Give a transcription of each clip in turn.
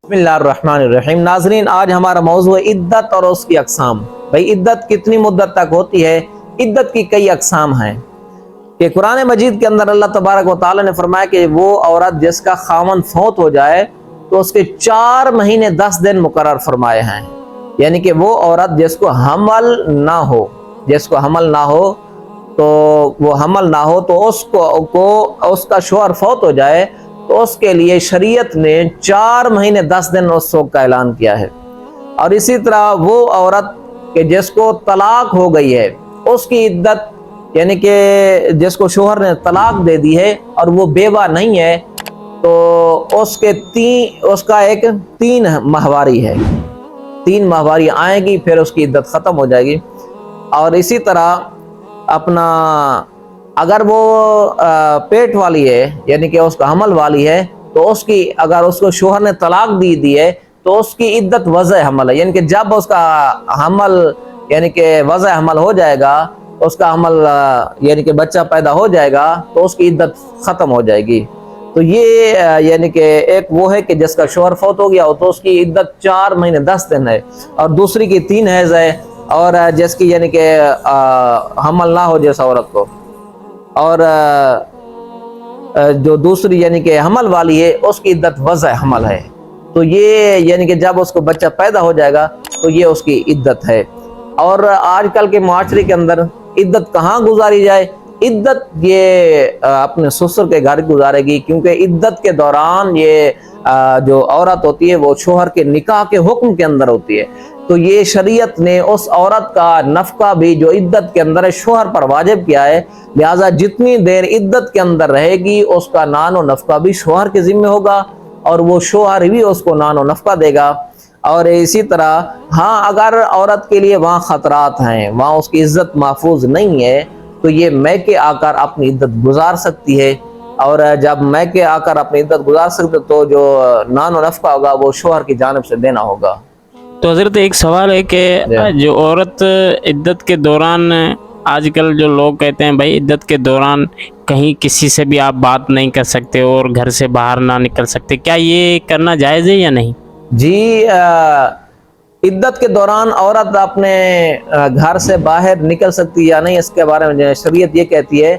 बिस्मिल्लाहिर्रहमानिर्रहीम। नाज़रीन, आज हमारा मौजू है इद्दत और उसकी अक़साम। भाई, इद्दत कितनी मुद्दत तक होती है? इद्दत की कई अक़साम हैं कि कुरान मजीद के अंदर अल्लाह तबारक व तआला ने फरमाया कि वो औरत जिसका खामन फौत हो जाए तो उसके 4 महीने 10 दिन मुकर्रर फरमाए हैं। यानी कि वो औरत जिसको हमल ना हो तो वो हमल ना हो तो उसका शौहर फौत हो जाए तो उसके लिए शरीयत ने 4 महीने 10 दिन उस शोक का ऐलान किया है। और इसी तरह वो औरत के जिसको तलाक हो गई है उसकी इद्दत, यानी कि जिसको शौहर ने तलाक दे दी है और वो बेवा नहीं है तो उसका एक 3 माहवारी है। 3 माहवारी आएगी, फिर उसकी इद्दत ख़त्म हो जाएगी। और इसी तरह अपना अगर वो पेट वाली है, यानी कि उसका हमल वाली है, तो अगर उसको शौहर ने तलाक दी है तो उसकी इद्दत वज़े हमल है। यानी कि जब उसका हमल, यानी कि वज़े हमल हो जाएगा, उसका हमल यानी कि बच्चा पैदा हो जाएगा तो उसकी इद्दत ख़त्म हो जाएगी। तो ये यानी कि एक वो है कि जिसका शौहर फौत हो गया हो तो उसकी इद्दत 4 महीने 10 दिन है, और दूसरी की 3 हैज़ है, और जिसकी यानी कि हमल ना हो जिस औरत को, और जो दूसरी यानी कि हमल वाली है उसकी इद्दत वज़े हमल है। तो ये यानी कि जब उसको बच्चा पैदा हो जाएगा तो ये उसकी इद्दत है। और आजकल के माशरे के अंदर इद्दत कहाँ गुजारी जाए? इद्दत ये अपने ससुर के घर गुजारेगी, क्योंकि इद्दत के दौरान ये जो औरत होती है वो शौहर के निकाह के हुक्म के अंदर होती है। तो ये शरीयत ने उस औरत का नफका भी जो इद्दत के अंदर है शौहर पर वाजिब किया है। लिहाजा जितनी देर इद्दत के अंदर रहेगी उसका नान और नफका भी शौहर के जिम्मे होगा, और वो शौहर भी उसको नान और नफका देगा। और इसी तरह हाँ, अगर औरत के लिए वहाँ ख़तरात हैं, वहाँ उसकी इज्जत महफूज नहीं है, तो ये मैके आकर अपनी इद्दत गुजार सकती है। और जब मैके आकर अपनी इद्दत गुजार सकते तो जो नान और नफका होगा वो शौहर की जानिब से देना होगा। तो हज़रत, एक सवाल है कि जो औरत इद्दत के दौरान, आजकल जो लोग कहते हैं भाई इद्दत के दौरान कहीं किसी से भी आप बात नहीं कर सकते और घर से बाहर ना निकल सकते, क्या ये करना जायज़ है या नहीं? जी, इद्दत के दौरान औरत अपने घर से बाहर निकल सकती या नहीं, इसके बारे में शरीयत ये कहती है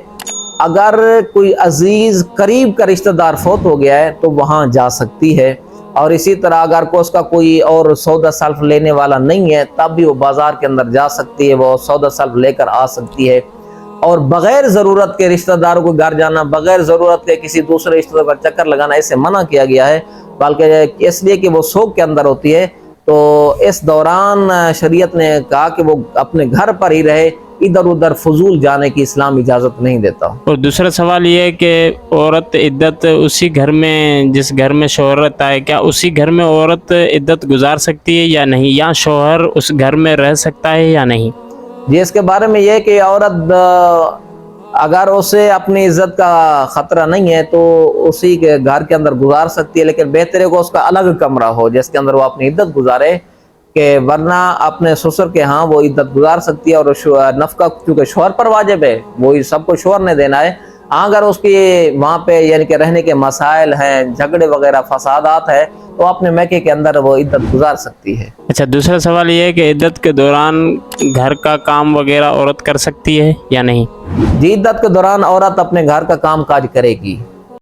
अगर कोई अजीज करीब का रिश्तेदार फौत हो गया है तो वहाँ जा सकती है। और इसी तरह अगर उसका कोई और सौदा सल्फ लेने वाला नहीं है तब भी वो बाजार के अंदर जा सकती है, वो सौदा सल्फ लेकर आ सकती है। और बग़ैर ज़रूरत के रिश्तेदारों को घर जाना, बग़ैर ज़रूरत के किसी दूसरे रिश्तेदार पर चक्कर लगाना, इसे मना किया गया है, बल्कि इसलिए कि वो शौक के अंदर होती है। तो इस दौरान शरीयत ने कहा कि वो अपने घर पर ही रहे, इधर उधर फजूल जाने की इस्लाम इजाज़त नहीं देता। और दूसरा सवाल ये है कि औरत इद्दत उसी घर में, जिस घर में शौहर रहता है, क्या उसी घर में औरत इद्दत गुजार सकती है या नहीं, या शौहर उस घर में रह सकता है या नहीं? जी, इसके बारे में यह कि औरत अगर उसे अपनी इज्जत का ख़तरा नहीं है तो उसी के घर के अंदर गुजार सकती है, लेकिन बेहतर है कि उसका अलग कमरा हो जिसके अंदर वो अपनी इद्दत गुजारे, कि वरना अपने ससुर के यहाँ वो इद्दत गुजार सकती है। और नफका क्योंकि शौहर पर वाजिब है, वही सबको शौहर ने देना है। अगर उसकी वहाँ पे यानी कि रहने के मसाइल हैं, झगड़े वगैरह फसादात है, तो अपने मैके के अंदर वो इद्दत गुजार सकती है। अच्छा, दूसरा सवाल ये है कि इद्दत के दौरान घर का काम वगैरह औरत कर सकती है या नहीं? जी, इद्दत के दौरान औरत अपने घर का काम काज करेगी।